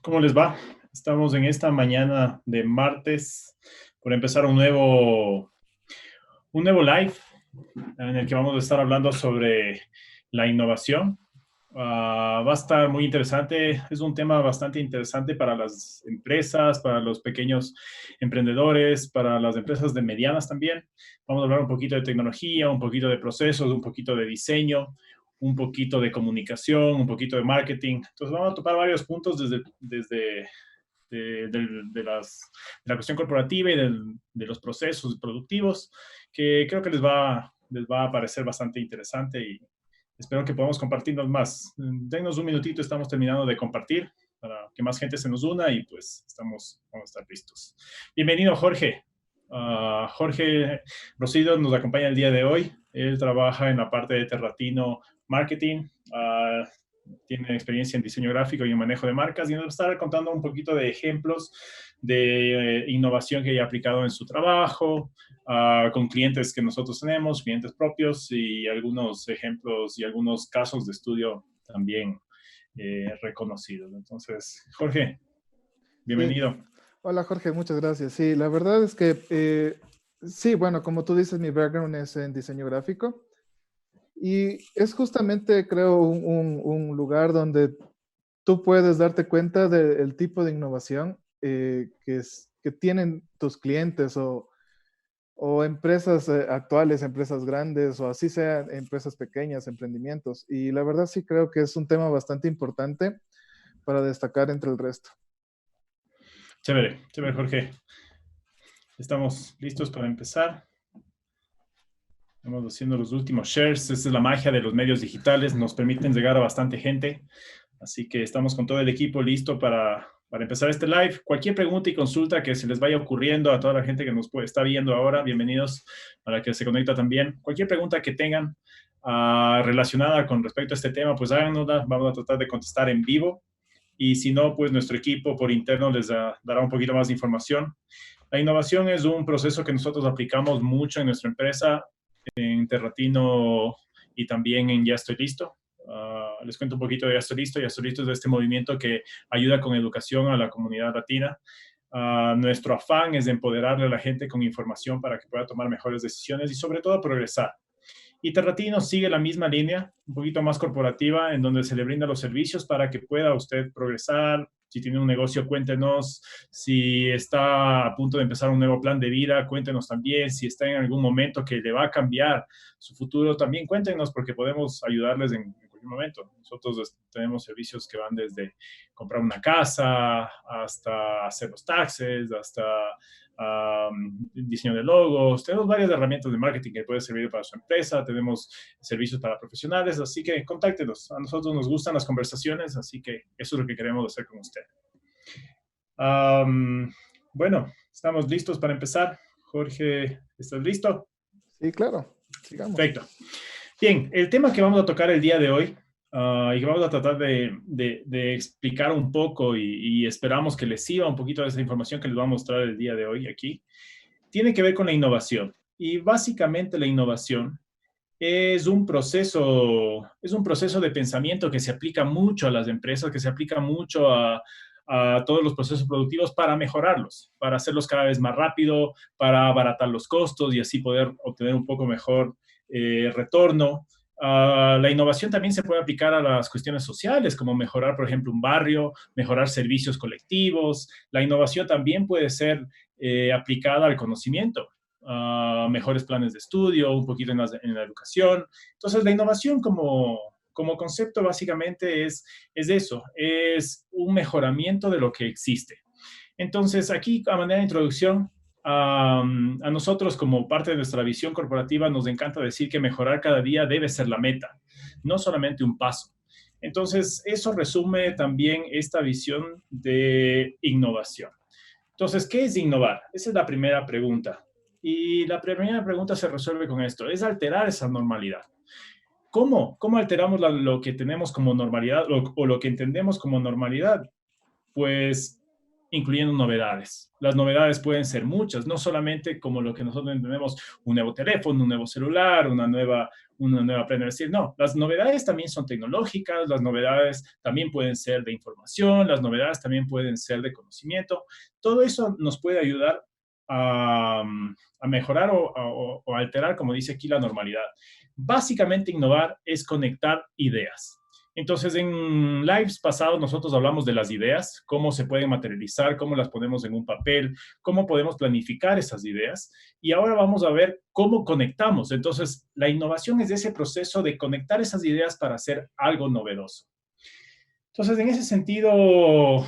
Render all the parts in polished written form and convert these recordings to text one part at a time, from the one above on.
¿Cómo les va? Estamos en esta mañana de martes por empezar un nuevo live en el que vamos a estar hablando sobre la innovación. Va a estar muy interesante. Es un tema bastante interesante para las empresas, para los pequeños emprendedores, para las empresas de medianas también. Vamos a hablar un poquito de tecnología, un poquito de procesos, un poquito de diseño, un poquito de comunicación, un poquito de marketing. Entonces vamos a tocar varios puntos desde de la cuestión corporativa y de los procesos productivos, que creo que les va a parecer bastante interesante y espero que podamos compartirnos más. Denos un minutito, estamos terminando de compartir para que más gente se nos una y pues vamos a estar listos. Bienvenido, Jorge. Jorge Rosido nos acompaña el día de hoy. Él trabaja en la parte de Terratino Marketing. Tiene experiencia en diseño gráfico y en manejo de marcas y nos va a estar contando un poquito de ejemplos de innovación que haya aplicado en su trabajo, con clientes que nosotros tenemos, clientes propios y algunos ejemplos y algunos casos de estudio también reconocidos. Entonces, Jorge, Sí, bienvenido. hola Jorge, muchas gracias. Sí, la verdad es que, sí, bueno, como tú dices, mi background es en diseño gráfico y es justamente, creo, un lugar donde tú puedes darte cuenta del tipo de innovación que tienen tus clientes o empresas actuales, empresas grandes o así sean empresas pequeñas, emprendimientos. Y la verdad sí creo que es un tema bastante importante para destacar entre el resto. Chévere, chévere, Jorge. Estamos listos para empezar. Estamos haciendo los últimos shares. Esa es la magia de los medios digitales. Nos permiten llegar a bastante gente. Así que estamos con todo el equipo listo para empezar este live. Cualquier pregunta y consulta que se les vaya ocurriendo a toda la gente que nos está viendo ahora, bienvenidos a la que se conecta también. Cualquier pregunta que tengan relacionada con respecto a este tema, pues háganosla. Vamos a tratar de contestar en vivo. Y si no, pues nuestro equipo por interno les dará un poquito más de información. La innovación es un proceso que nosotros aplicamos mucho en nuestra empresa, en Terratino y también en Ya Estoy Listo. Les cuento un poquito de Ya Estoy Listo. Ya Estoy Listo es de este movimiento que ayuda con educación a la comunidad latina. Nuestro afán es de empoderarle a la gente con información para que pueda tomar mejores decisiones y sobre todo progresar. Y Terratino sigue la misma línea, un poquito más corporativa, en donde se le brinda los servicios para que pueda usted progresar. Si tiene un negocio, cuéntenos. Si está a punto de empezar un nuevo plan de vida, cuéntenos también. Si está en algún momento que le va a cambiar su futuro, también cuéntenos porque podemos ayudarles en cualquier momento. Nosotros tenemos servicios que van desde comprar una casa hasta hacer los taxes, hasta diseño de logos. Tenemos varias herramientas de marketing que pueden servir para su empresa. Tenemos servicios para profesionales, así que contáctenos. A nosotros nos gustan las conversaciones, así que eso es lo que queremos hacer con usted. Bueno, estamos listos para empezar. Jorge, ¿estás listo? Sí, claro, sigamos. Perfecto. Bien, el tema que vamos a tocar el día de hoy y que vamos a tratar de explicar un poco y esperamos que les sirva un poquito de esa información que les voy a mostrar el día de hoy aquí, tiene que ver con la innovación. Y básicamente la innovación es un proceso de pensamiento que se aplica mucho a las empresas, que se aplica mucho a todos los procesos productivos para mejorarlos, para hacerlos cada vez más rápido, para abaratar los costos y así poder obtener un poco mejor retorno. La innovación también se puede aplicar a las cuestiones sociales, como mejorar, por ejemplo, un barrio, mejorar servicios colectivos. La innovación también puede ser aplicada al conocimiento, mejores planes de estudio, un poquito en la educación. Entonces, la innovación como concepto básicamente es eso, es un mejoramiento de lo que existe. Entonces, aquí, a manera de introducción, a nosotros como parte de nuestra visión corporativa nos encanta decir que mejorar cada día debe ser la meta, no solamente un paso. Entonces, eso resume también esta visión de innovación. Entonces, ¿qué es innovar? Esa es la primera pregunta. Y la primera pregunta se resuelve con esto, es alterar esa normalidad. ¿Cómo alteramos lo que tenemos como normalidad o lo que entendemos como normalidad? Pues incluyendo novedades. Las novedades pueden ser muchas, no solamente como lo que nosotros entendemos, un nuevo teléfono, un nuevo celular, una nueva prenda de vestir. No, las novedades también son tecnológicas, las novedades también pueden ser de información, las novedades también pueden ser de conocimiento. Todo eso nos puede ayudar a, a mejorar o alterar, como dice aquí, la normalidad. Básicamente, innovar es conectar ideas. Entonces, en lives pasados nosotros hablamos de las ideas, cómo se pueden materializar, cómo las ponemos en un papel, cómo podemos planificar esas ideas. Y ahora vamos a ver cómo conectamos. Entonces, la innovación es ese proceso de conectar esas ideas para hacer algo novedoso. Entonces, en ese sentido,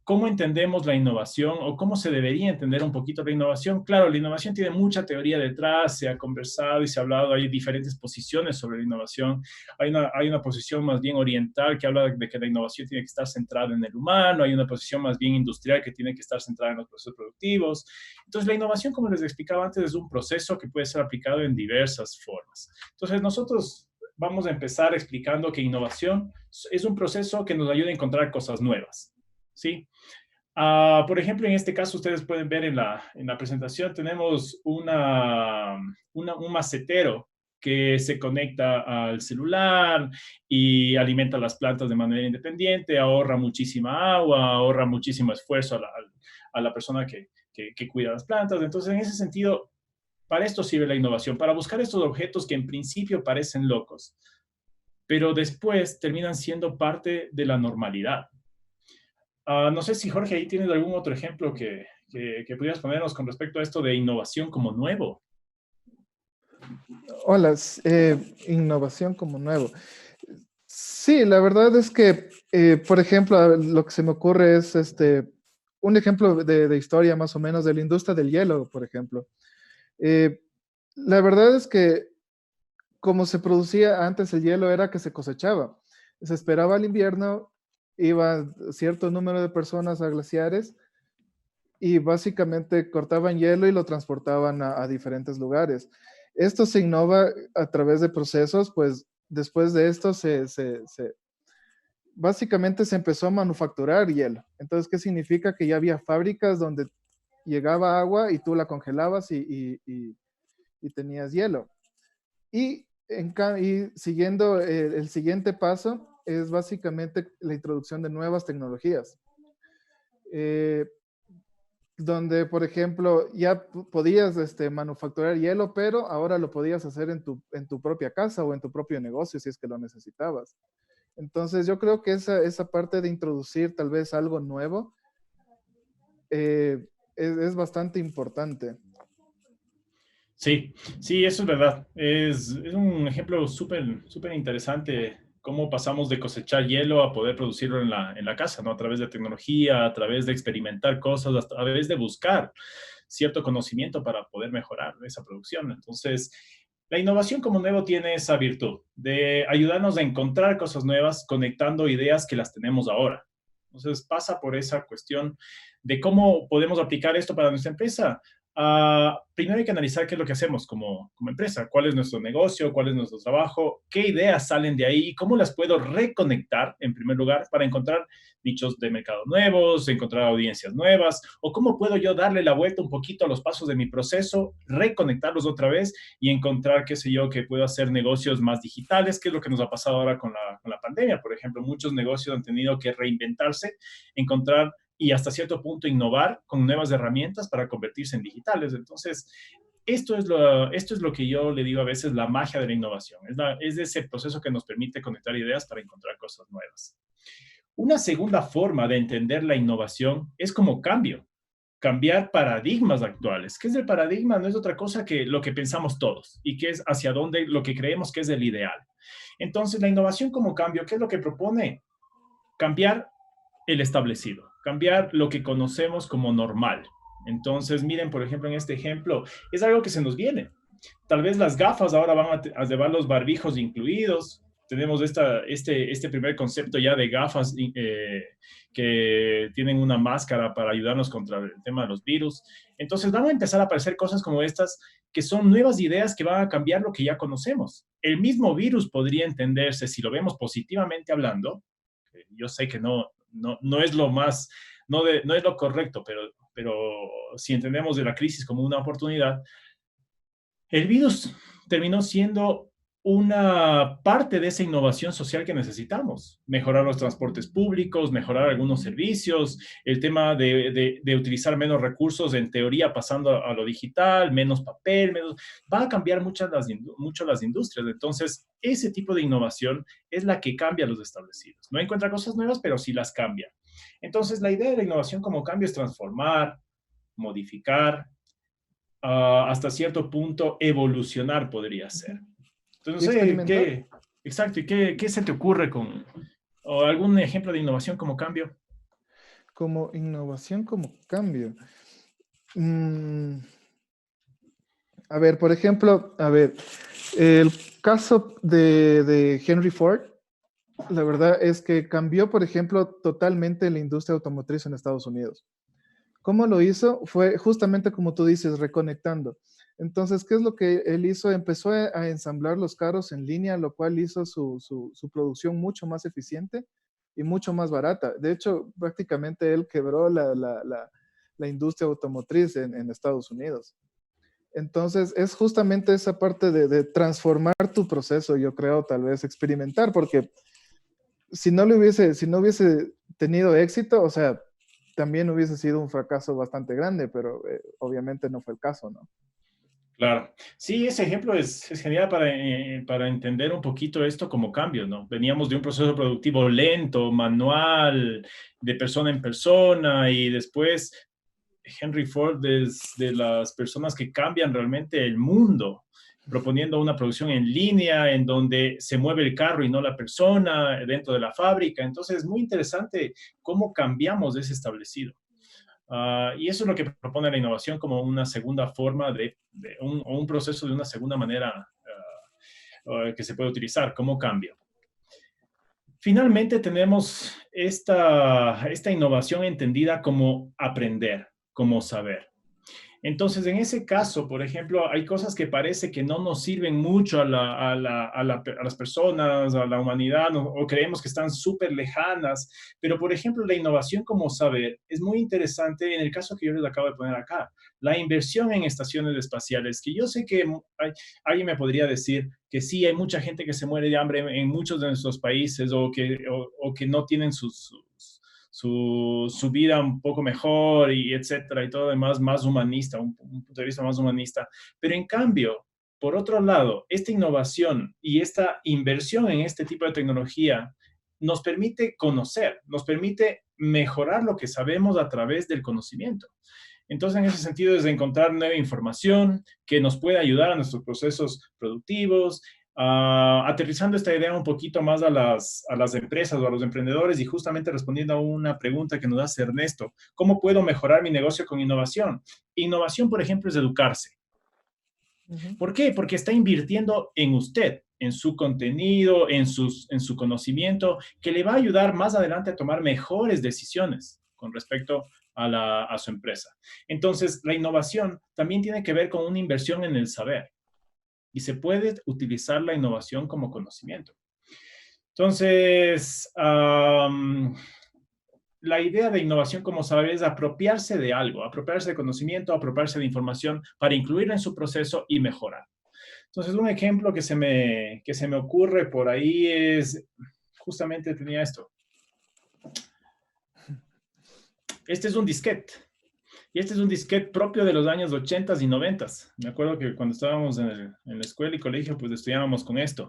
¿cómo entendemos la innovación o cómo se debería entender un poquito la innovación? Claro, la innovación tiene mucha teoría detrás, se ha conversado y se ha hablado, hay diferentes posiciones sobre la innovación. Hay una posición más bien oriental que habla de que la innovación tiene que estar centrada en el humano, hay una posición más bien industrial que tiene que estar centrada en los procesos productivos. Entonces, la innovación, como les explicaba antes, es un proceso que puede ser aplicado en diversas formas. Entonces, nosotros vamos a empezar explicando que innovación es un proceso que nos ayuda a encontrar cosas nuevas, ¿sí? Por ejemplo, en este caso, ustedes pueden ver en la presentación, tenemos un macetero que se conecta al celular y alimenta las plantas de manera independiente, ahorra muchísima agua, ahorra muchísimo esfuerzo a la persona que cuida las plantas. Entonces, en ese sentido, para esto sirve la innovación, para buscar estos objetos que en principio parecen locos, pero después terminan siendo parte de la normalidad. No sé si Jorge ahí tienes algún otro ejemplo que pudieras ponernos con respecto a esto de innovación como nuevo. Hola, innovación como nuevo. Sí, la verdad es que, por ejemplo, lo que se me ocurre es un ejemplo de historia más o menos de la industria del hielo, por ejemplo. Eh, la verdad es que como se producía antes el hielo era que se cosechaba. Se esperaba el invierno, iba cierto número de personas a glaciares y básicamente cortaban hielo y lo transportaban a diferentes lugares. Esto se innova a través de procesos, pues después de esto básicamente se empezó a manufacturar hielo. Entonces, ¿qué significa? Que ya había fábricas donde llegaba agua y tú la congelabas y tenías hielo. Y siguiendo el siguiente paso es básicamente la introducción de nuevas tecnologías. Donde, por ejemplo, ya podías manufacturar hielo, pero ahora lo podías hacer en tu propia casa o en tu propio negocio si es que lo necesitabas. Entonces, yo creo que esa parte de introducir tal vez algo nuevo es bastante importante. Sí, sí, eso es verdad. Es un ejemplo súper interesante cómo pasamos de cosechar hielo a poder producirlo en la casa, ¿no? A través de tecnología, a través de experimentar cosas, a través de buscar cierto conocimiento para poder mejorar esa producción. Entonces, la innovación como nuevo tiene esa virtud de ayudarnos a encontrar cosas nuevas conectando ideas que las tenemos ahora. Entonces, pasa por esa cuestión de cómo podemos aplicar esto para nuestra empresa. Primero hay que analizar qué es lo que hacemos como empresa, cuál es nuestro negocio, cuál es nuestro trabajo, qué ideas salen de ahí y cómo las puedo reconectar en primer lugar para encontrar nichos de mercado nuevos, encontrar audiencias nuevas, o cómo puedo yo darle la vuelta un poquito a los pasos de mi proceso, reconectarlos otra vez y encontrar, qué sé yo, que puedo hacer negocios más digitales, que es lo que nos ha pasado ahora con la pandemia. Por ejemplo, muchos negocios han tenido que reinventarse, encontrar y hasta cierto punto innovar con nuevas herramientas para convertirse en digitales. Entonces, esto es lo que yo le digo a veces la magia de la innovación. Es ese proceso que nos permite conectar ideas para encontrar cosas nuevas. Una segunda forma de entender la innovación es como cambio, cambiar paradigmas actuales. ¿Qué es el paradigma? No es otra cosa que lo que pensamos todos y que es hacia dónde lo que creemos que es el ideal. Entonces, la innovación como cambio, ¿qué es lo que propone? Cambiar el establecido, cambiar lo que conocemos como normal. Entonces, miren, por ejemplo, en este ejemplo, es algo que se nos viene. Tal vez las gafas ahora van a llevar los barbijos incluidos. Tenemos este primer concepto ya de gafas que tienen una máscara para ayudarnos contra el tema de los virus. Entonces van a empezar a aparecer cosas como estas que son nuevas ideas que van a cambiar lo que ya conocemos. El mismo virus podría entenderse, si lo vemos positivamente hablando, yo sé que no es lo más no es lo correcto, pero si entendemos de la crisis como una oportunidad, el virus terminó siendo una parte de esa innovación social que necesitamos. Mejorar los transportes públicos, mejorar algunos servicios, el tema de utilizar menos recursos, en teoría pasando a lo digital, menos papel, va a cambiar mucho las industrias. Entonces, ese tipo de innovación es la que cambia a los establecidos. No encuentra cosas nuevas, pero sí las cambia. Entonces, la idea de la innovación como cambio es transformar, modificar, hasta cierto punto evolucionar podría ser. Y Entonces, no sé, experimentar exacto, ¿y qué se te ocurre o algún ejemplo de innovación como cambio? como innovación, como cambio. Mm, a ver, por ejemplo, a ver, el caso de Henry Ford, la verdad es que cambió, por ejemplo, totalmente la industria automotriz en Estados Unidos. ¿Cómo lo hizo? Fue justamente como tú dices, reconectando. Entonces, ¿qué es lo que él hizo? Empezó a ensamblar los carros en línea, lo cual hizo su producción mucho más eficiente y mucho más barata. De hecho, prácticamente él quebró la industria automotriz en Estados Unidos. Entonces, es justamente esa parte de transformar tu proceso, yo creo, tal vez experimentar, porque si no hubiese tenido éxito, o sea, también hubiese sido un fracaso bastante grande, pero obviamente no fue el caso, ¿no? Claro. Sí, ese ejemplo es genial para entender un poquito esto como cambio, ¿no? Veníamos de un proceso productivo lento, manual, de persona en persona, y después Henry Ford es de las personas que cambian realmente el mundo, proponiendo una producción en línea en donde se mueve el carro y no la persona dentro de la fábrica. Entonces, es muy interesante cómo cambiamos de ese establecido. Y eso es lo que propone la innovación como una segunda forma o un proceso de una segunda manera que se puede utilizar como cambio. Finalmente tenemos esta innovación entendida como aprender, como saber. Entonces, en ese caso, por ejemplo, hay cosas que parece que no nos sirven mucho a las personas, a la humanidad, o creemos que están súper lejanas, pero por ejemplo, la innovación como saber es muy interesante en el caso que yo les acabo de poner acá, la inversión en estaciones espaciales, que yo sé que alguien me podría decir que sí, hay mucha gente que se muere de hambre en muchos de nuestros países o que no tienen su vida un poco mejor y etcétera y todo demás más humanista, un punto de vista más humanista. Pero en cambio, por otro lado, esta innovación y esta inversión en este tipo de tecnología nos permite conocer, nos permite mejorar lo que sabemos a través del conocimiento. Entonces, en ese sentido, es de encontrar nueva información que nos puede ayudar a nuestros procesos productivos, aterrizando esta idea un poquito más a las empresas o a los emprendedores y justamente respondiendo a una pregunta que nos hace Ernesto, ¿cómo puedo mejorar mi negocio con innovación? Innovación, por ejemplo, es educarse. Uh -huh. ¿Por qué? Porque está invirtiendo en usted, en su contenido, en su conocimiento, que le va a ayudar más adelante a tomar mejores decisiones con respecto a su empresa. Entonces, la innovación también tiene que ver con una inversión en el saber y se puede utilizar la innovación como conocimiento. Entonces, la idea de innovación, como sabes, es apropiarse de algo, apropiarse de conocimiento, apropiarse de información para incluirla en su proceso y mejorar. Entonces, un ejemplo que se me ocurre por ahí es, justamente tenía esto. Este es un disquete. Y este es un disquete propio de los años 80 y 90. Me acuerdo que cuando estábamos en la escuela y colegio, pues estudiábamos con esto.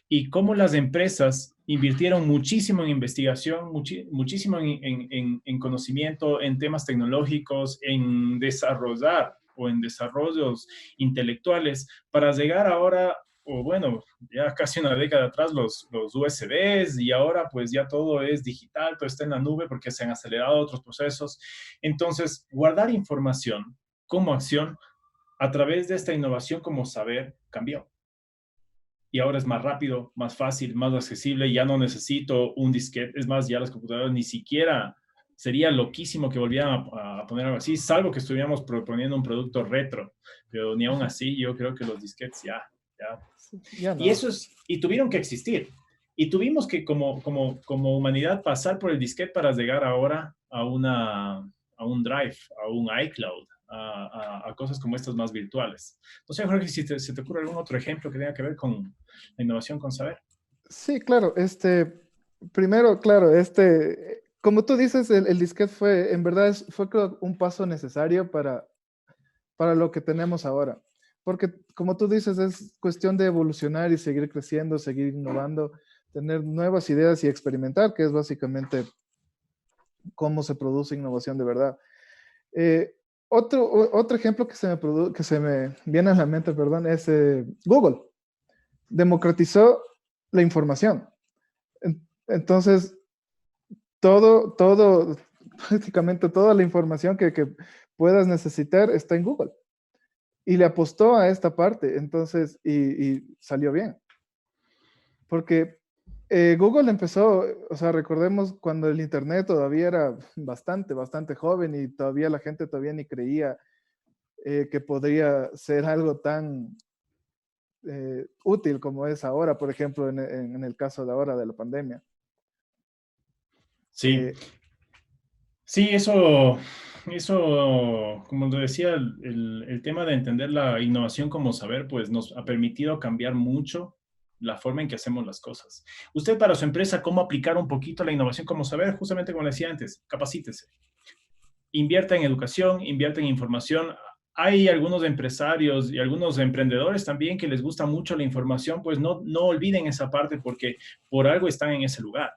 Y cómo las empresas invirtieron muchísimo en investigación, muchísimo en conocimiento, en temas tecnológicos, en desarrollar o en desarrollos intelectuales para llegar ahora, o bueno, ya casi una década atrás, los USBs y ahora pues ya todo es digital, todo está en la nube porque se han acelerado otros procesos. Entonces, guardar información como acción a través de esta innovación como saber cambió. Y ahora es más rápido, más fácil, más accesible. Ya no necesito un disquete. Es más, ya las computadoras ni siquiera sería loquísimo que volvieran a poner algo así, salvo que estuviéramos proponiendo un producto retro. Pero ni aún así, yo creo que los disquetes ya. Sí, ya Y no. eso es, y tuvieron que existir. Y tuvimos que como humanidad pasar por el disquete para llegar ahora a un Drive, a un iCloud, a cosas como estas más virtuales. No sé, Jorge, si se te ocurre algún otro ejemplo que tenga que ver con la innovación con saber. Sí, claro, primero, claro, como tú dices, el disquete fue, en verdad, fue creo, un paso necesario para lo que tenemos ahora. Porque, como tú dices, es cuestión de evolucionar y seguir creciendo, seguir innovando, tener nuevas ideas y experimentar, que es básicamente cómo se produce innovación de verdad. Eh, otro ejemplo que se me viene a la mente, perdón, es Google. Democratizó la información. Entonces, todo, prácticamente toda la información que puedas necesitar está en Google. Y le apostó a esta parte, entonces, y salió bien. Porque Google empezó, o sea, recordemos cuando el Internet todavía era bastante joven y todavía la gente todavía ni creía que podría ser algo tan útil como es ahora, por ejemplo, en el caso de ahora de la pandemia. Sí, Eh, sí, eso, como te decía, el tema de entender la innovación como saber, pues nos ha permitido cambiar mucho la forma en que hacemos las cosas. Usted para su empresa, ¿cómo aplicar un poquito la innovación como saber? Justamente como le decía antes, capacítese. Invierta en educación, invierta en información. Hay algunos empresarios y algunos emprendedores también que les gusta mucho la información, pues no olviden esa parte porque por algo están en ese lugar.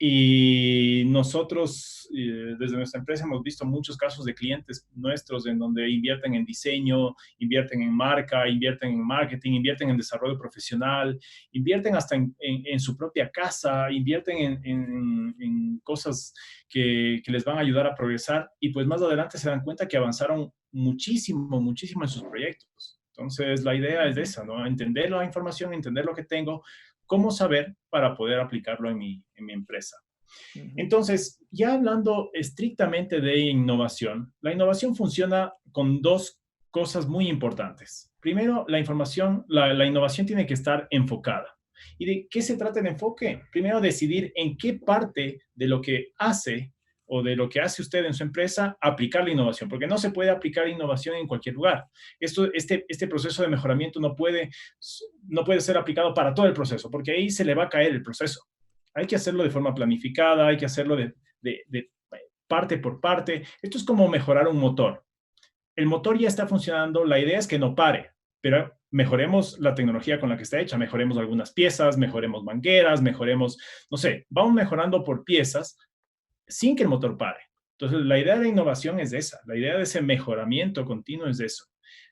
Y nosotros, desde nuestra empresa, hemos visto muchos casos de clientes nuestros en donde invierten en diseño, invierten en marca, invierten en marketing, invierten en desarrollo profesional, invierten hasta en su propia casa, invierten en cosas que les van a ayudar a progresar y pues más adelante se dan cuenta que avanzaron muchísimo en sus proyectos. Entonces, la idea es esa, ¿no? Entender la información, entender lo que tengo, cómo saber para poder aplicarlo en mi empresa. Ujú. Entonces, ya hablando estrictamente de innovación, la innovación funciona con dos cosas muy importantes. Primero, la información, la innovación tiene que estar enfocada. ¿Y de qué se trata el enfoque? Primero, decidir en qué parte de lo que hace o de lo que hace usted en su empresa, aplicar la innovación, porque no se puede aplicar innovación en cualquier lugar. Este proceso de mejoramiento no puede ser aplicado para todo el proceso, porque ahí se le va a caer el proceso. Hay que hacerlo de forma planificada, hay que hacerlo de parte por parte. Esto es como mejorar un motor. El motor ya está funcionando, la idea es que no pare, pero mejoremos la tecnología con la que está hecha, mejoremos algunas piezas, mejoremos mangueras, mejoremos, no sé, vamos mejorando por piezas sin que el motor pare. Entonces, la idea de innovación es esa, la idea de ese mejoramiento continuo es eso.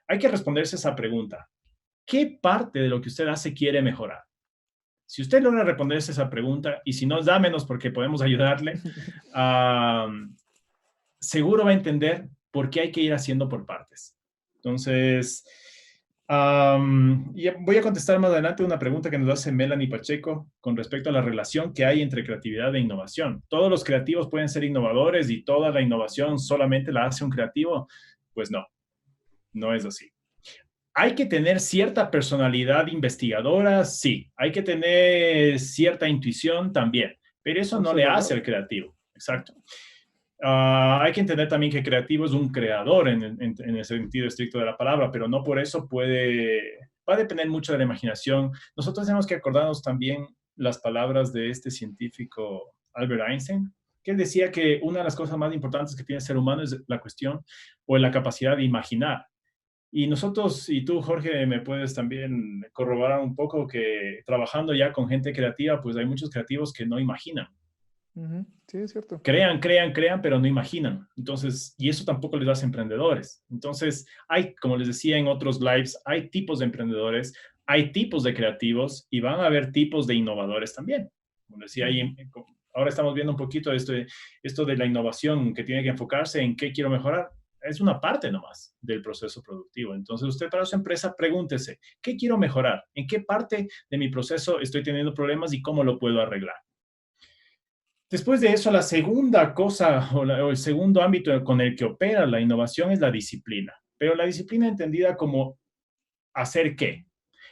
Hay que responderse esa pregunta. ¿Qué parte de lo que usted hace quiere mejorar? Si usted logra responderse esa pregunta, y si no, dámenos porque podemos ayudarle, seguro va a entender por qué hay que ir haciendo por partes. Entonces, y voy a contestar más adelante una pregunta que nos hace Melanie Pacheco con respecto a la relación que hay entre creatividad e innovación. ¿Todos los creativos pueden ser innovadores y toda la innovación solamente la hace un creativo? Pues no, no es así. Hay que tener cierta personalidad investigadora, sí. Hay que tener cierta intuición también, pero eso no le hace Observador. al creativo. Exacto. Hay que entender también que creativo es un creador en el sentido estricto de la palabra, pero no por eso va a depender mucho de la imaginación. Nosotros tenemos que acordarnos también las palabras de este científico Albert Einstein, que él decía que una de las cosas más importantes que tiene el ser humano es la cuestión o la capacidad de imaginar. Y nosotros, y tú, Jorge, me puedes también corroborar un poco que trabajando ya con gente creativa, pues hay muchos creativos que no imaginan. Ujú. Sí, es cierto. Crean, pero no imaginan. Entonces, y eso tampoco les hace emprendedores. Entonces, hay, como les decía en otros lives, hay tipos de emprendedores, hay tipos de creativos y van a haber tipos de innovadores también. Como decía ahí, Ujú. ahora estamos viendo un poquito de esto de la innovación que tiene que enfocarse en qué quiero mejorar. Es una parte nomás del proceso productivo. Entonces, usted para su empresa, pregúntese, ¿qué quiero mejorar? ¿En qué parte de mi proceso estoy teniendo problemas y cómo lo puedo arreglar? Después de eso, la segunda cosa o el segundo ámbito con el que opera la innovación es la disciplina, pero la disciplina entendida como hacer qué.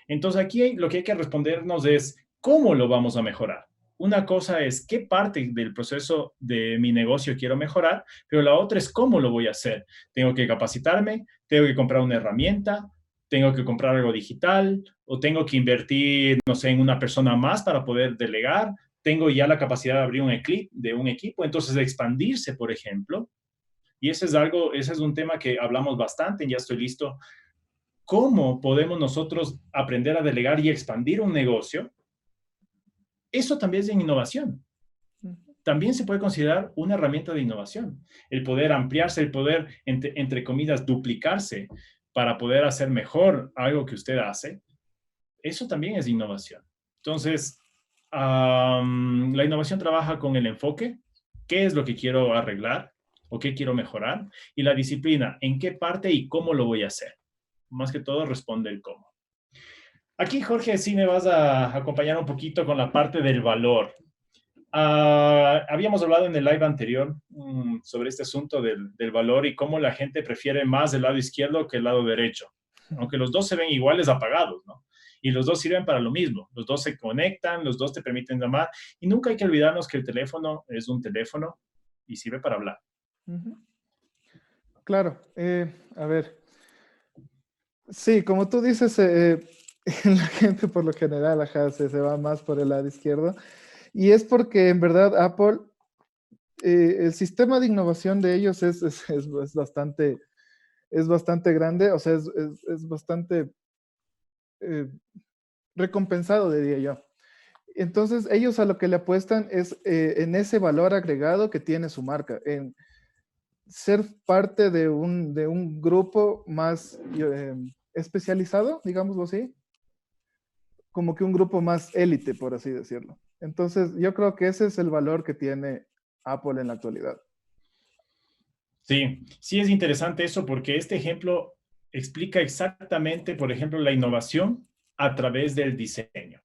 Entonces aquí lo que hay que respondernos es cómo lo vamos a mejorar. una cosa es qué parte del proceso de mi negocio quiero mejorar, pero la otra es cómo lo voy a hacer. Tengo que capacitarme, tengo que comprar una herramienta, tengo que comprar algo digital o tengo que invertir, no sé, en una persona más para poder delegar. Tengo ya la capacidad de abrir un equipo, entonces de expandirse, por ejemplo. Y ese es un tema que hablamos bastante, ya estoy listo. ¿Cómo podemos nosotros aprender a delegar y expandir un negocio? Eso también es innovación. También se puede considerar una herramienta de innovación. El poder ampliarse, el poder, entre comillas, duplicarse para poder hacer mejor algo que usted hace, eso también es innovación. Entonces, la innovación trabaja con el enfoque, qué es lo que quiero arreglar o qué quiero mejorar, y la disciplina, en qué parte y cómo lo voy a hacer. Más que todo responde el cómo. Aquí, Jorge, sí me vas a acompañar un poquito con la parte del valor. Habíamos hablado en el live anterior sobre este asunto del valor y cómo la gente prefiere más el lado izquierdo que el lado derecho, aunque los dos se ven iguales apagados, ¿no? Y los dos sirven para lo mismo, los dos se conectan, los dos te permiten llamar y nunca hay que olvidarnos que el teléfono es un teléfono y sirve para hablar. Claro, a ver, sí, como tú dices, la gente por lo general ajá, se va más por el lado izquierdo y es porque en verdad Apple, el sistema de innovación de ellos es bastante grande, o sea, es bastante eh, recompensado, diría yo. Entonces, ellos a lo que le apuestan es en ese valor agregado que tiene su marca, en ser parte de un grupo más especializado, digámoslo así, como que un grupo más élite, por así decirlo. Entonces, yo creo que ese es el valor que tiene Apple en la actualidad. Sí, sí es interesante eso porque este ejemplo explica exactamente, por ejemplo, la innovación a través del diseño.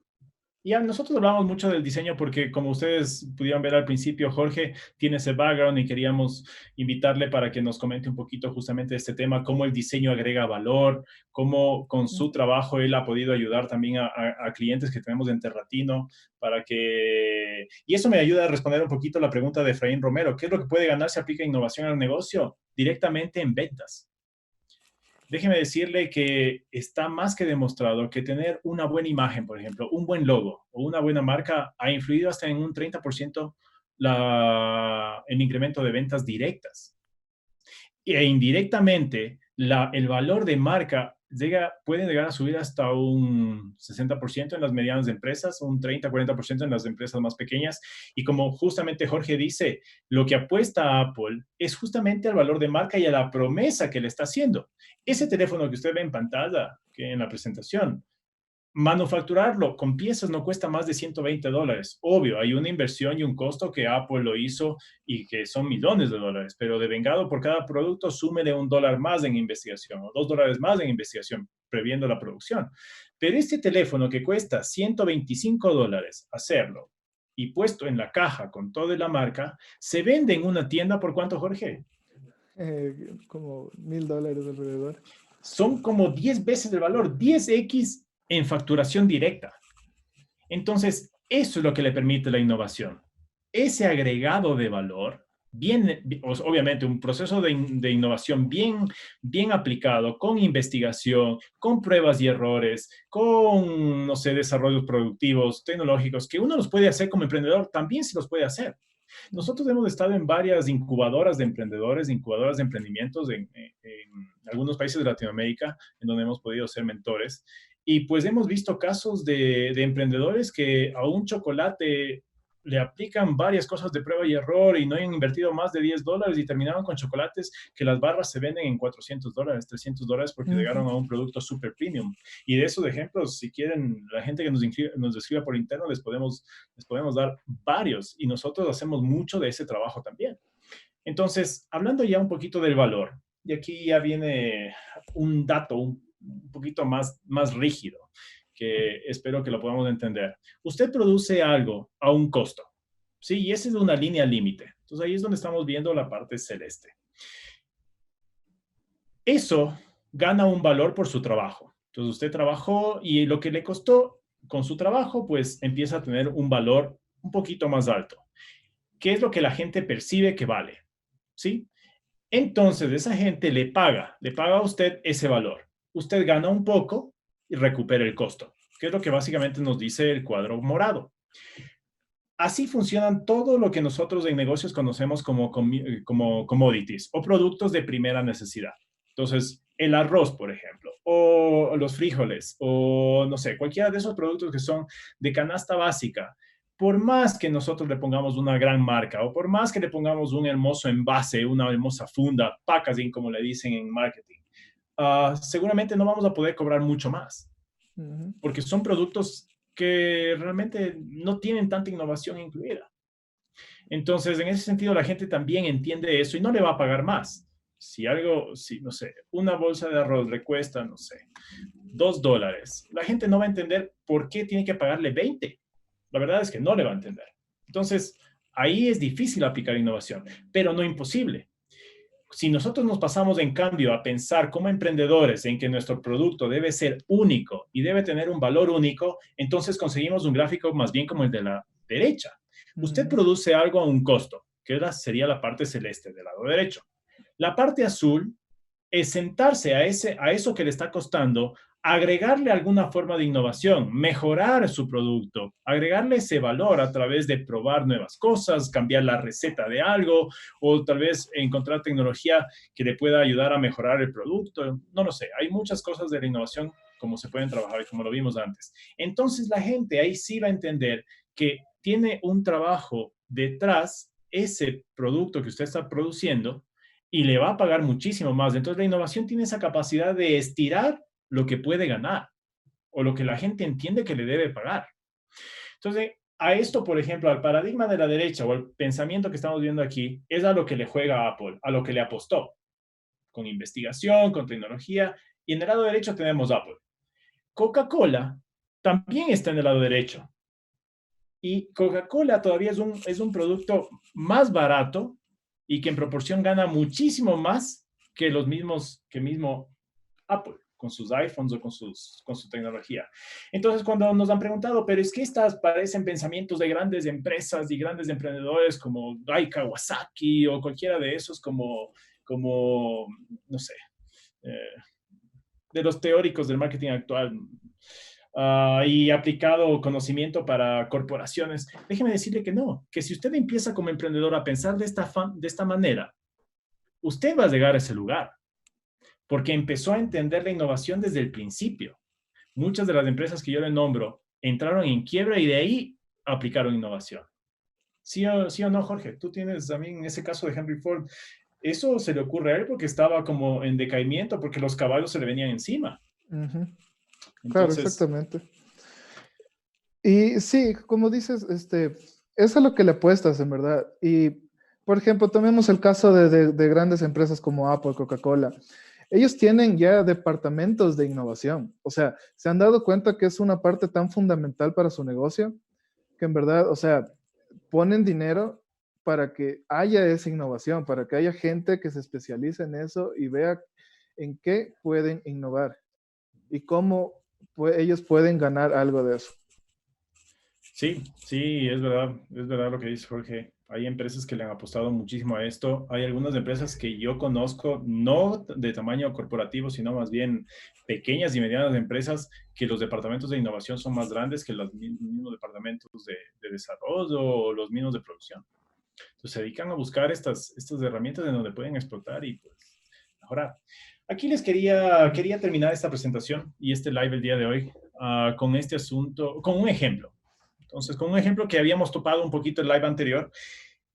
Y nosotros hablamos mucho del diseño porque, como ustedes pudieron ver al principio, Jorge tiene ese background y queríamos invitarle para que nos comente un poquito justamente de este tema, cómo el diseño agrega valor, cómo con su trabajo él ha podido ayudar también a clientes que tenemos en Terratino para que... Y eso me ayuda a responder un poquito la pregunta de Efraín Romero. ¿Qué es lo que puede ganar si aplica innovación al negocio? Directamente en ventas. Déjeme decirle que está más que demostrado que tener una buena imagen, por ejemplo, un buen logo o una buena marca ha influido hasta en un 30% el incremento de ventas directas. E indirectamente, el valor de marca puede llegar a subir hasta un 60% en las medianas empresas, un 30-40% en las empresas más pequeñas. Y como justamente Jorge dice, lo que apuesta a Apple es justamente al valor de marca y a la promesa que le está haciendo. Ese teléfono que usted ve en pantalla, que en la presentación, manufacturarlo con piezas no cuesta más de $120. Obvio, hay una inversión y un costo que Apple lo hizo y que son millones de dólares, pero de vengado por cada producto, súmele $1 más en investigación o $2 más en investigación, previendo la producción. Pero este teléfono que cuesta $125 hacerlo y puesto en la caja con toda la marca, se vende en una tienda por ¿cuánto, Jorge? Como $1,000 alrededor. Son como 10 veces el valor, 10x en facturación directa. Entonces, eso es lo que le permite la innovación. Ese agregado de valor, obviamente un proceso de innovación bien aplicado, con investigación, con pruebas y errores, con, no sé, desarrollos productivos, tecnológicos, que uno los puede hacer como emprendedor, también se los puede hacer. Nosotros hemos estado en varias incubadoras de emprendedores, incubadoras de emprendimientos en algunos países de Latinoamérica, en donde hemos podido ser mentores. Y pues hemos visto casos de emprendedores que a un chocolate le aplican varias cosas de prueba y error y no han invertido más de $10 y terminaron con chocolates que las barras se venden en $400, $300 porque llegaron a un producto super premium. Y de esos ejemplos, si quieren, la gente que nos escriba por interno, les podemos dar varios y nosotros hacemos mucho de ese trabajo también. Entonces, hablando ya un poquito del valor, y aquí ya viene un dato un poquito más rígido, que espero que lo podamos entender. Usted produce algo a un costo, ¿sí? Y esa es una línea límite. Entonces, ahí es donde estamos viendo la parte celeste. Eso gana un valor por su trabajo. Entonces, usted trabajó y lo que le costó con su trabajo, pues empieza a tener un valor un poquito más alto. ¿Qué es lo que la gente percibe que vale? ¿Sí? Entonces, esa gente le paga a usted ese valor. Usted gana un poco y recupera el costo, que es lo que básicamente nos dice el cuadro morado. Así funcionan todo lo que nosotros en negocios conocemos como commodities o productos de primera necesidad. Entonces, el arroz, por ejemplo, o los frijoles, o no sé, cualquiera de esos productos que son de canasta básica, por más que nosotros le pongamos una gran marca o por más que le pongamos un hermoso envase, una hermosa funda, packaging, como le dicen en marketing, seguramente no vamos a poder cobrar mucho más, Ujú. porque son productos que realmente no tienen tanta innovación incluida. Entonces, en ese sentido, la gente también entiende eso y no le va a pagar más. Si algo, si, no sé, una bolsa de arroz le cuesta, no sé, $2, la gente no va a entender por qué tiene que pagarle 20. La verdad es que no le va a entender. Entonces, ahí es difícil aplicar innovación, pero no imposible. Si nosotros nos pasamos, en cambio, a pensar como emprendedores en que nuestro producto debe ser único y debe tener un valor único, entonces conseguimos un gráfico más bien como el de la derecha. Usted Ujú. produce algo a un costo, que sería la parte celeste del lado derecho. La parte azul es sentarse a eso que le está costando, agregarle alguna forma de innovación, mejorar su producto, agregarle ese valor a través de probar nuevas cosas, cambiar la receta de algo o tal vez encontrar tecnología que le pueda ayudar a mejorar el producto. No lo sé, hay muchas cosas de la innovación como se pueden trabajar y como lo vimos antes. Entonces la gente ahí sí va a entender que tiene un trabajo detrás ese producto que usted está produciendo y le va a pagar muchísimo más. Entonces, la innovación tiene esa capacidad de estirar lo que puede ganar o lo que la gente entiende que le debe pagar. Entonces, a esto, por ejemplo, al paradigma de la derecha o al pensamiento que estamos viendo aquí, es a lo que le juega Apple, a lo que le apostó, con investigación, con tecnología. Y en el lado derecho tenemos Apple. Coca-Cola también está en el lado derecho. Y Coca-Cola todavía es un producto más barato y que en proporción gana muchísimo más que los mismos, que mismo Apple, con sus iPhones o con su tecnología. Entonces, cuando nos han preguntado, pero es que estas parecen pensamientos de grandes empresas y grandes emprendedores como Dai Kawasaki o cualquiera de esos como no sé, eh, de los teóricos del marketing actual, y aplicado conocimiento para corporaciones. Déjeme decirle que no, que si usted empieza como emprendedor a pensar de esta manera, usted va a llegar a ese lugar, porque empezó a entender la innovación desde el principio. Muchas de las empresas que yo le nombro entraron en quiebra y de ahí aplicaron innovación. Sí o no, Jorge? Tú tienes también ese caso de Henry Ford. Eso se le ocurre a él porque estaba como en decaimiento, porque los caballos se le venían encima. Ujú. Claro, Entonces, exactamente. Y sí, como dices, es a lo que le apuestas, en verdad. Y, por ejemplo, tomemos el caso de grandes empresas como Apple, Coca-Cola. Ellos tienen ya departamentos de innovación. O sea, se han dado cuenta que es una parte tan fundamental para su negocio que en verdad, o sea, ponen dinero para que haya esa innovación, para que haya gente que se especialice en eso y vea en qué pueden innovar y cómo ellos pueden ganar algo de eso. sí, es verdad lo que dice Jorge. Hay empresas que le han apostado muchísimo a esto. Hay algunas empresas que yo conozco, no de tamaño corporativo, sino más bien pequeñas y medianas empresas, que los departamentos de innovación son más grandes que los mismos departamentos de desarrollo o los mismos de producción. Entonces se dedican a buscar estas herramientas en donde pueden explotar y pues mejorar. Aquí quería terminar esta presentación y este live el día de hoy con este asunto, con un ejemplo. Entonces, con un ejemplo que habíamos topado un poquito el live anterior.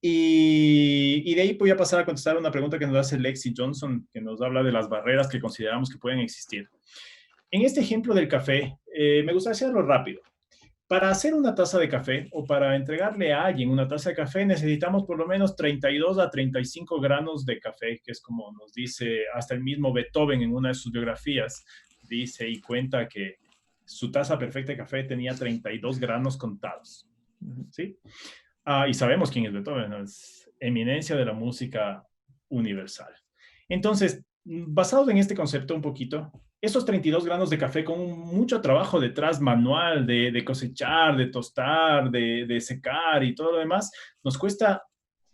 Y de ahí voy a pasar a contestar una pregunta que nos hace Lexi Johnson, que nos habla de las barreras que consideramos que pueden existir. En este ejemplo del café, me gustaría hacerlo rápido. Para hacer una taza de café o para entregarle a alguien una taza de café necesitamos por lo menos 32 a 35 granos de café, que es como nos dice hasta el mismo Beethoven en una de sus biografías, dice y cuenta que su taza perfecta de café tenía 32 granos contados, Ujú. ¿sí? Y sabemos quién es Beethoven, ¿no? Es eminencia de la música universal. Entonces, basado en este concepto un poquito, esos 32 granos de café con mucho trabajo detrás manual de cosechar, de tostar, de secar y todo lo demás, nos cuesta,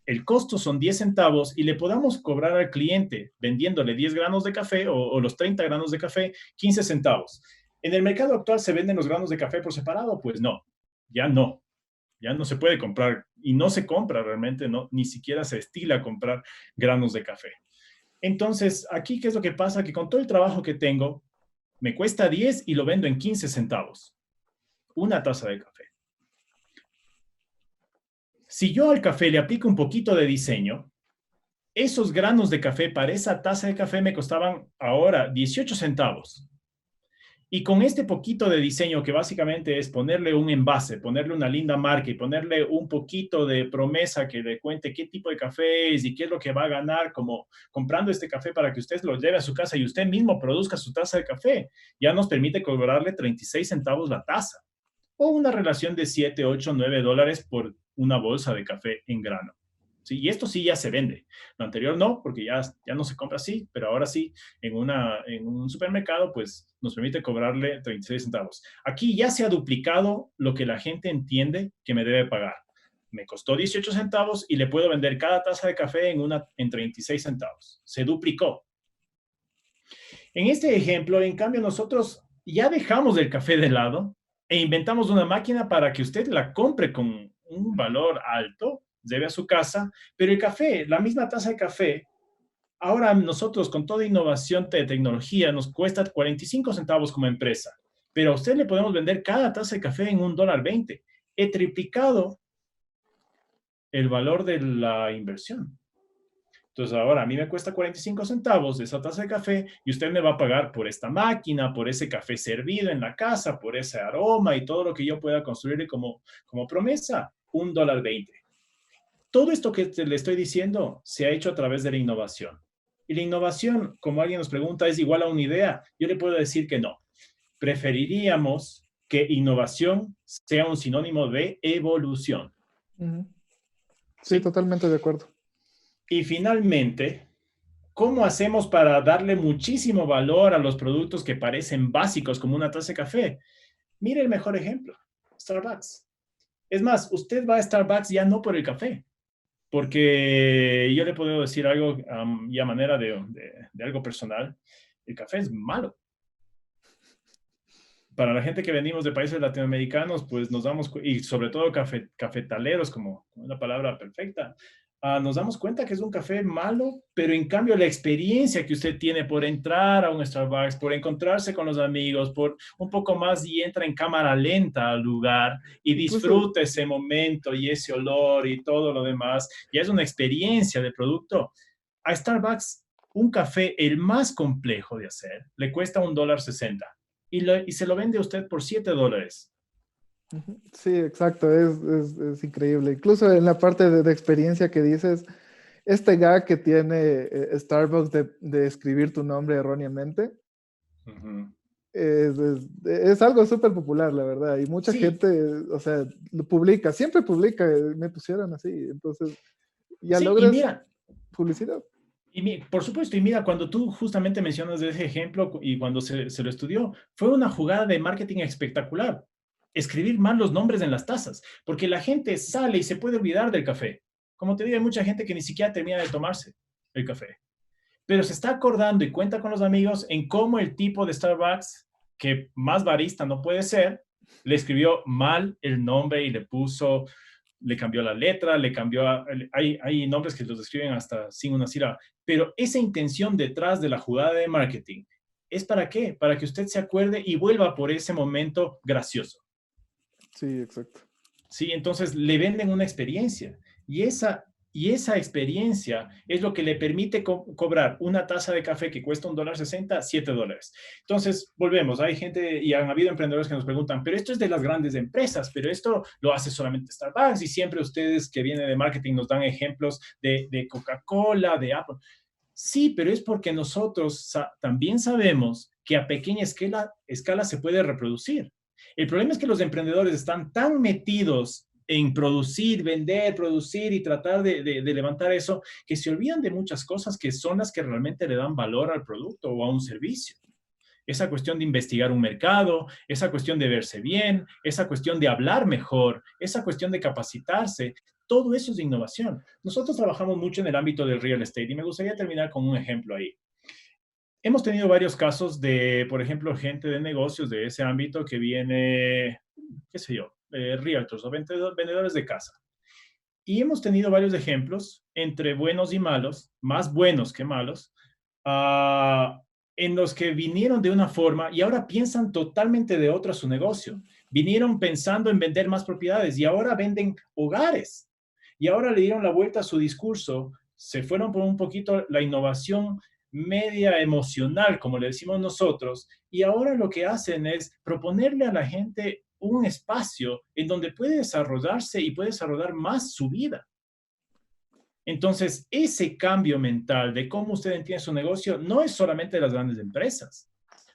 el costo son 10 centavos y le podamos cobrar al cliente vendiéndole 10 granos de café o los 30 granos de café, 15 centavos. ¿En el mercado actual se venden los granos de café por separado? Pues no, ya no. Ya no se puede comprar y no se compra realmente, no, ni siquiera se estila comprar granos de café. Entonces, aquí, ¿qué es lo que pasa? Que con todo el trabajo que tengo, me cuesta 10 y lo vendo en 15 centavos. Una taza de café. Si yo al café le aplico un poquito de diseño, esos granos de café para esa taza de café me costaban ahora 18 centavos. Y con este poquito de diseño, que básicamente es ponerle un envase, ponerle una linda marca y ponerle un poquito de promesa que le cuente qué tipo de café es y qué es lo que va a ganar, como comprando este café para que usted lo lleve a su casa y usted mismo produzca su taza de café, ya nos permite cobrarle 36 centavos la taza o una relación de 7, 8, 9 dólares por una bolsa de café en grano. Sí, y esto sí ya se vende. Lo anterior no, porque ya no se compra así, pero ahora sí, en un supermercado, pues nos permite cobrarle 36 centavos. Aquí ya se ha duplicado lo que la gente entiende que me debe pagar. Me costó 18 centavos y le puedo vender cada taza de café en 36 centavos. Se duplicó. En este ejemplo, en cambio, nosotros ya dejamos el café de lado e inventamos una máquina para que usted la compre con un valor alto, lleve a su casa, pero el café, la misma taza de café, ahora nosotros con toda innovación de tecnología nos cuesta 45 centavos como empresa, pero a usted le podemos vender cada taza de café en $1.20. He triplicado el valor de la inversión. Entonces ahora a mí me cuesta 45 centavos esa taza de café y usted me va a pagar por esta máquina, por ese café servido en la casa, por ese aroma y todo lo que yo pueda construirle como promesa, $1.20. Todo esto que le estoy diciendo se ha hecho a través de la innovación. Y la innovación, como alguien nos pregunta, ¿es igual a una idea? Yo le puedo decir que no. Preferiríamos que innovación sea un sinónimo de evolución. Ujú. Sí, ¿Sí? totalmente de acuerdo. Y finalmente, ¿cómo hacemos para darle muchísimo valor a los productos que parecen básicos como una taza de café? Mire el mejor ejemplo, Starbucks. Es más, usted va a Starbucks ya no por el café, porque yo le puedo decir algo y a manera de algo personal, el café es malo. Para la gente que venimos de países latinoamericanos, pues nos damos, y sobre todo cafetaleros, como una palabra perfecta, nos damos cuenta que es un café malo, pero en cambio la experiencia que usted tiene por entrar a un Starbucks, por encontrarse con los amigos, por un poco más y entra en cámara lenta al lugar y Incluso, disfruta ese momento y ese olor y todo lo demás, y es una experiencia de producto. A Starbucks, un café, el más complejo de hacer, le cuesta $1.60 y se lo vende a usted por $7. ujú, sí, exacto, es increíble. Incluso en la parte de experiencia que dices, este gag que tiene Starbucks de escribir tu nombre erróneamente, Ujú. es algo súper popular, la verdad. Y mucha Sí, gente, o sea, lo publica, siempre publica, me pusieron así. Entonces, ya sí, y logras mira, publicidad. por supuesto, y mira, cuando tú justamente mencionas de ese ejemplo y cuando se lo estudió, fue una jugada de marketing espectacular. Escribir mal los nombres en las tazas, porque la gente sale y se puede olvidar del café. Como te digo, hay mucha gente que ni siquiera termina de tomarse el café, pero se está acordando y cuenta con los amigos en cómo el tipo de Starbucks, que más barista no puede ser, le escribió mal el nombre y le cambió la letra, hay nombres que los escriben hasta sin una sílaba, pero esa intención detrás de la jugada de marketing, ¿es para qué? Para que usted se acuerde y vuelva por ese momento gracioso. Sí, exacto. ¿Sí? Entonces le venden una experiencia y esa experiencia es lo que le permite cobrar una taza de café que cuesta $1.60, $7. Entonces, volvemos, hay gente y han habido emprendedores que nos preguntan, pero esto es de las grandes empresas, pero esto lo hace solamente Starbucks y siempre ustedes que vienen de marketing nos dan ejemplos de Coca-Cola, de Apple. Sí, pero es porque nosotros también sabemos que a pequeña escala se puede reproducir. El problema es que los emprendedores están tan metidos en producir, vender, producir y tratar de levantar eso, que se olvidan de muchas cosas que son las que realmente le dan valor al producto o a un servicio. esa cuestión de investigar un mercado, esa cuestión de verse bien, esa cuestión de hablar mejor, esa cuestión de capacitarse. Todo eso es de innovación. Nosotros trabajamos mucho en el ámbito del real estate y me gustaría terminar con un ejemplo ahí. Hemos tenido varios casos de, por ejemplo, gente de negocios de ese ámbito que viene, qué sé yo, realtors o vendedores de casa. Y hemos tenido varios ejemplos entre buenos y malos, más buenos que malos, uh, en los que vinieron de una forma y ahora piensan totalmente de otra su negocio. Vinieron pensando en vender más propiedades y ahora venden hogares. Y ahora le dieron la vuelta a su discurso, se fueron por un poquito la innovación media emocional, como le decimos nosotros, y ahora lo que hacen es proponerle a la gente un espacio en donde puede desarrollarse y puede desarrollar más su vida. Entonces, ese cambio mental de cómo usted entiende su negocio no es solamente de las grandes empresas.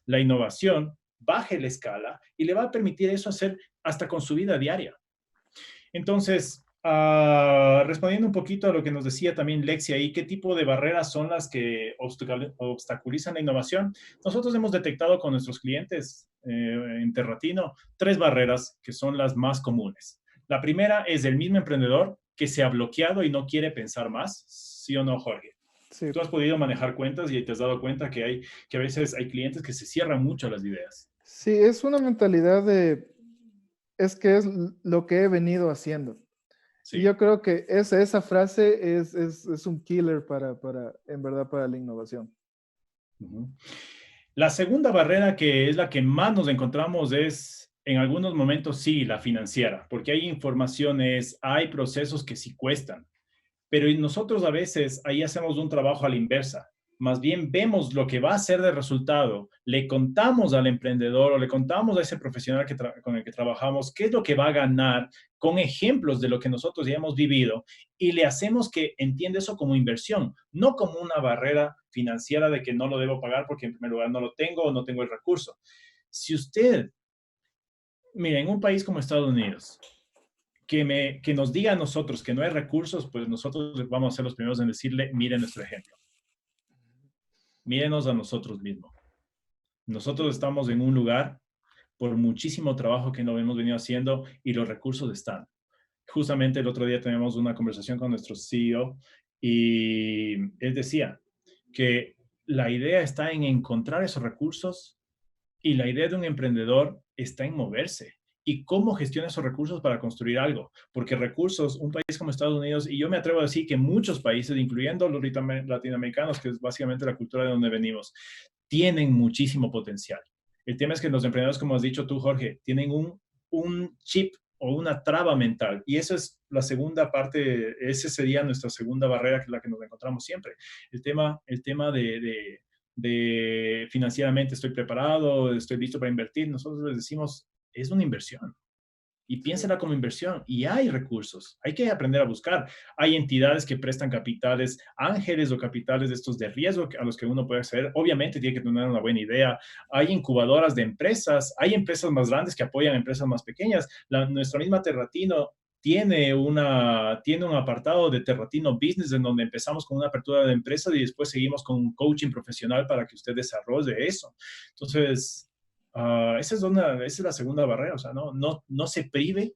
La innovación baje la escala y le va a permitir eso hacer hasta con su vida diaria. Entonces, respondiendo un poquito a lo que nos decía también Lexi ahí, ¿qué tipo de barreras son las que obstaculizan la innovación? Nosotros hemos detectado con nuestros clientes en Terratino 3 barreras que son las más comunes. La primera es el mismo emprendedor que se ha bloqueado y no quiere pensar más, ¿sí o no, Jorge? Sí. Tú has podido manejar cuentas y te has dado cuenta que a veces hay clientes que se cierran mucho a las ideas. Sí, es una mentalidad es que es lo que he venido haciendo. Y Sí. yo creo que esa frase es un killer en verdad, para la innovación. Uh-huh. La segunda barrera, que es la que más nos encontramos, es en algunos momentos sí la financiera, porque hay informaciones, hay procesos que sí cuestan, pero nosotros a veces ahí hacemos un trabajo a la inversa. Más bien vemos lo que va a ser de resultado, le contamos al emprendedor o le contamos a ese profesional con el que trabajamos qué es lo que va a ganar con ejemplos de lo que nosotros ya hemos vivido y le hacemos que entienda eso como inversión, no como una barrera financiera de que no lo debo pagar porque en primer lugar no lo tengo o no tengo el recurso. Si usted, mira, en un país como Estados Unidos, que nos diga a nosotros que no hay recursos, pues nosotros vamos a ser los primeros en decirle, miren nuestro ejemplo, mírenos a nosotros mismos. Nosotros estamos en un lugar por muchísimo trabajo que no hemos venido haciendo y los recursos están. Justamente el otro día tenemos una conversación con nuestro CEO y él decía que la idea está en encontrar esos recursos y la idea de un emprendedor está en moverse. ¿Y cómo gestiona esos recursos para construir algo? Porque recursos, un país como Estados Unidos, y yo me atrevo a decir que muchos países, incluyendo los latinoamericanos, que es básicamente la cultura de donde venimos, tienen muchísimo potencial. El tema es que los emprendedores, como has dicho tú, Jorge, tienen un chip o una traba mental. Y esa es la segunda parte, esa sería nuestra segunda barrera, que es la que nos encontramos siempre. El tema de financieramente estoy preparado, estoy listo para invertir, nosotros les decimos, es una inversión. Y Sí. piénsela como inversión. Y hay recursos. Hay que aprender a buscar. Hay entidades que prestan capitales, ángeles o capitales de estos de riesgo a los que uno puede acceder. Obviamente tiene que tener una buena idea. Hay incubadoras de empresas. Hay empresas más grandes que apoyan a empresas más pequeñas. Nuestra misma Terratino tiene un apartado de Terratino Business en donde empezamos con una apertura de empresas y después seguimos con un coaching profesional para que usted desarrolle eso. Entonces, esa es la segunda barrera, o sea, no se prive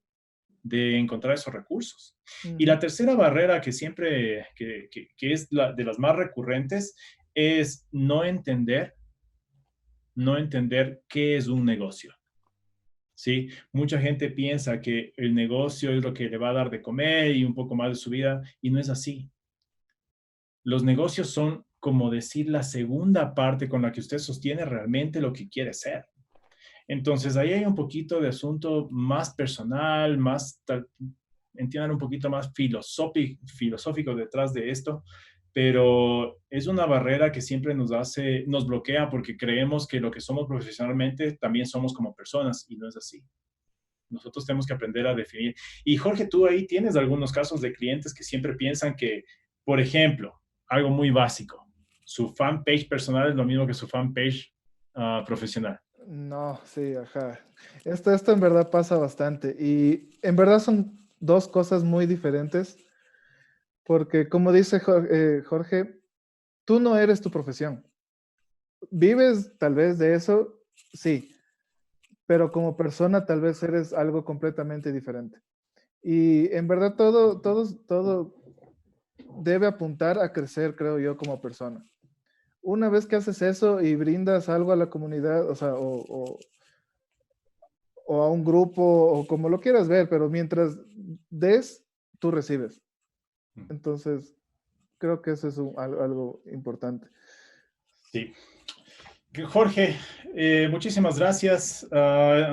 de encontrar esos recursos. Y Ujú. la tercera barrera que siempre, que es de las más recurrentes, es no entender qué es un negocio. ¿Sí? Mucha gente piensa que el negocio es lo que le va a dar de comer y un poco más de su vida, y no es así. Los negocios son, como decir, la segunda parte con la que usted sostiene realmente lo que quiere ser. Entonces, ahí hay un poquito de asunto más personal, entiendan un poquito más filosófico detrás de esto, pero es una barrera que siempre nos bloquea porque creemos que lo que somos profesionalmente también somos como personas y no es así. Nosotros tenemos que aprender a definir. Y Jorge, tú ahí tienes algunos casos de clientes que siempre piensan que, por ejemplo, algo muy básico, su fanpage personal es lo mismo que su fanpage profesional. No, sí, ajá. Esto en verdad pasa bastante. Y en verdad son dos cosas muy diferentes, porque como dice Jorge, tú no eres tu profesión. vives tal vez de eso, sí, pero como persona tal vez eres algo completamente diferente. Y en verdad todo debe apuntar a crecer, creo yo, como persona. Una vez que haces eso y brindas algo a la comunidad, o sea, o a un grupo, o como lo quieras ver, pero mientras des, tú recibes. Entonces, creo que eso es algo importante. Sí. Jorge, muchísimas gracias.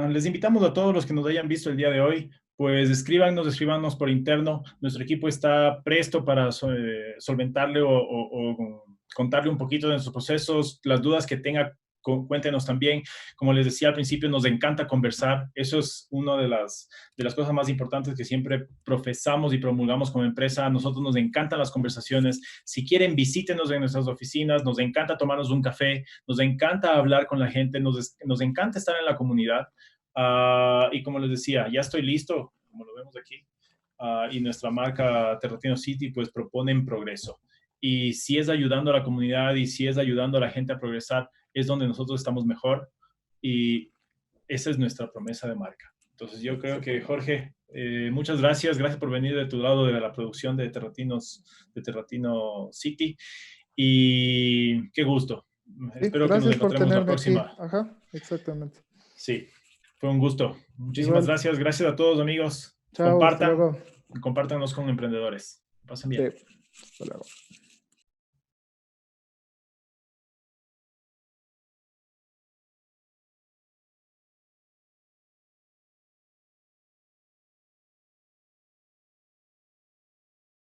Les invitamos a todos los que nos hayan visto el día de hoy, pues escríbanos por interno. Nuestro equipo está presto para solventarle o contarle un poquito de nuestros procesos, las dudas que tenga. Cuéntenos también. Como les decía al principio, nos encanta conversar. Eso es una de las cosas más importantes que siempre profesamos y promulgamos como empresa. A nosotros nos encantan las conversaciones. Si quieren, visítenos en nuestras oficinas. Nos encanta tomarnos un café. Nos encanta hablar con la gente. Nos encanta estar en la comunidad. Y como les decía, ya estoy listo, como lo vemos aquí. Y nuestra marca Terratino City, pues proponen progreso. Y si es ayudando a la comunidad y si es ayudando a la gente a progresar, es donde nosotros estamos mejor y esa es nuestra promesa de marca. Entonces yo creo que Jorge, muchas gracias, gracias por venir de tu lado de la producción de Terratino City y qué gusto. Sí, Espero que nos gracias por encontremos la tenerme aquí. próxima. Ajá, exactamente. Sí, fue un gusto. Muchísimas Igual, gracias. Gracias a todos, amigos. chao, hasta luego. Compártanos con emprendedores. Pasen Sí, bien. hasta luego.